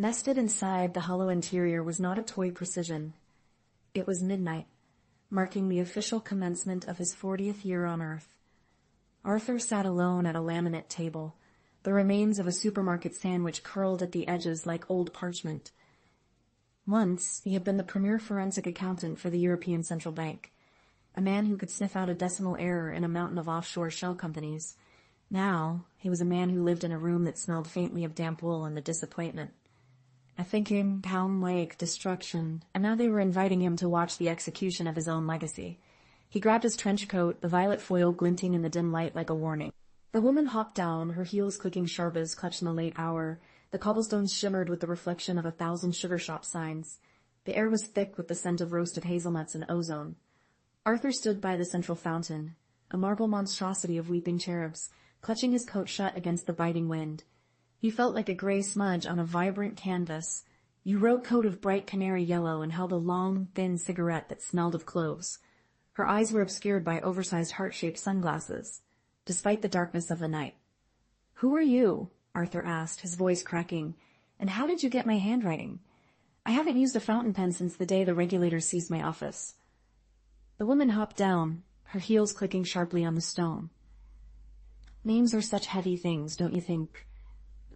Nested inside the hollow interior was not a toy precision. It was midnight, marking the official commencement of his 40th year on Earth. Arthur sat alone at a laminate table, the remains of a supermarket sandwich curled at the edges like old parchment. Once, he had been the premier forensic accountant for the European Central Bank, a man who could sniff out a decimal error in a mountain of offshore shell companies. Now, he was a man who lived in a room that smelled faintly of damp wool and the disappointment. A thinking, town-like destruction, and now they were inviting him to watch the execution of his own legacy. He grabbed his trench coat, the violet foil glinting in the dim light like a warning. The woman hopped down, her heels clicking sharp as clutched in the late hour. The cobblestones shimmered with the reflection of 1,000 sugar shop signs. The air was thick with the scent of roasted hazelnuts and ozone. Arthur stood by the central fountain, a marble monstrosity of weeping cherubs, clutching his coat shut against the biting wind. He felt like a gray smudge on a vibrant canvas. You wrote coat of bright canary yellow and held a long, thin cigarette that smelled of cloves. Her eyes were obscured by oversized heart-shaped sunglasses, despite the darkness of the night. "Who are you?" Arthur asked, his voice cracking. "And how did you get my handwriting? I haven't used a fountain pen since the day the regulators seized my office." The woman hopped down, her heels clicking sharply on the stone. "Names are such heavy things, don't you think?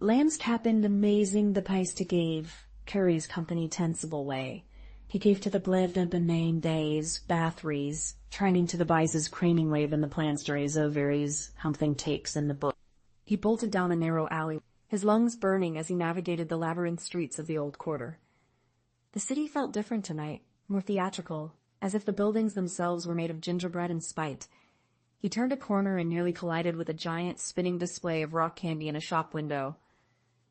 Lamb's cap'n amazing the pice to gave, Curry's company tensible way. He gave to the bled and benign days, Bathory's, training to the bises craning wave in the plants raise ovaries, something takes in the book." He bolted down a narrow alley, his lungs burning as he navigated the labyrinth streets of the old quarter. The city felt different tonight, more theatrical, as if the buildings themselves were made of gingerbread and spite. He turned a corner and nearly collided with a giant spinning display of rock candy in a shop window.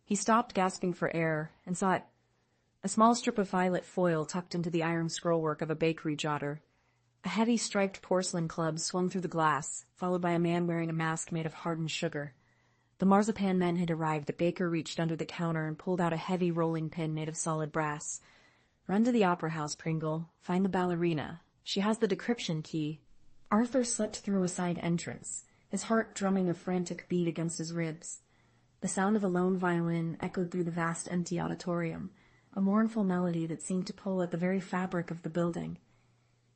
He stopped, gasping for air, and saw it. A small strip of violet foil tucked into the iron scrollwork of a bakery jotter. A heavy striped porcelain club swung through the glass, followed by a man wearing a mask made of hardened sugar. The marzipan men had arrived. The baker reached under the counter and pulled out a heavy rolling pin made of solid brass. "Run to the opera house, Pringle. Find the ballerina. She has the decryption key." Arthur slipped through a side entrance, his heart drumming a frantic beat against his ribs. The sound of a lone violin echoed through the vast empty auditorium, a mournful melody that seemed to pull at the very fabric of the building.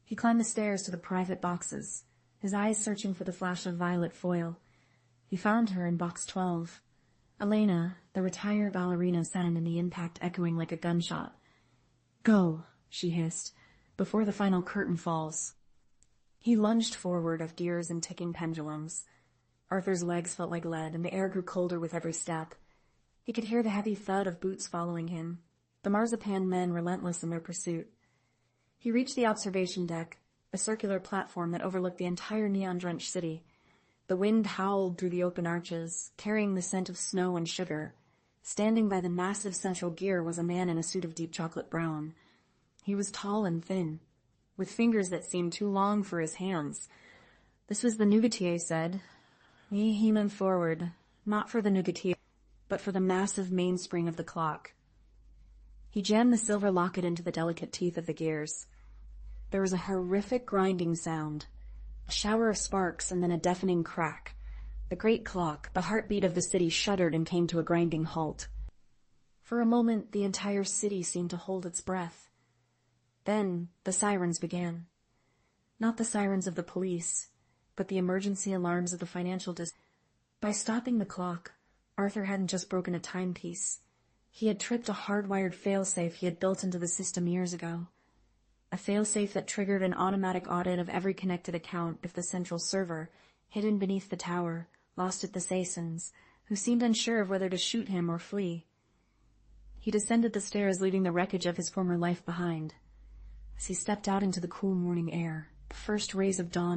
He climbed the stairs to the private boxes, his eyes searching for the flash of violet foil. He found her in box 12. Elena, the retired ballerina, sat in the impact echoing like a gunshot. "Go," she hissed, "before the final curtain falls." He lunged forward of gears and ticking pendulums. Arthur's legs felt like lead, and the air grew colder with every step. He could hear the heavy thud of boots following him, the marzipan men relentless in their pursuit. He reached the observation deck, a circular platform that overlooked the entire neon-drenched city. The wind howled through the open arches, carrying the scent of snow and sugar. Standing by the massive central gear was a man in a suit of deep chocolate brown. He was tall and thin, with fingers that seemed too long for his hands. This was the nougatier said. He leaned forward, not for the nougatier, but for the massive mainspring of the clock. He jammed the silver locket into the delicate teeth of the gears. There was a horrific grinding sound, a shower of sparks, and then a deafening crack. The great clock, the heartbeat of the city, shuddered and came to a grinding halt. For a moment, the entire city seemed to hold its breath. Then the sirens began. Not the sirens of the police, but the emergency alarms of the financial district. By stopping the clock, Arthur hadn't just broken a timepiece. He had tripped a hardwired failsafe he had built into the system years ago. A failsafe that triggered an automatic audit of every connected account if the central server, hidden beneath the tower, lost at the Sasons, who seemed unsure of whether to shoot him or flee. He descended the stairs, leaving the wreckage of his former life behind. As he stepped out into the cool morning air, the first rays of dawn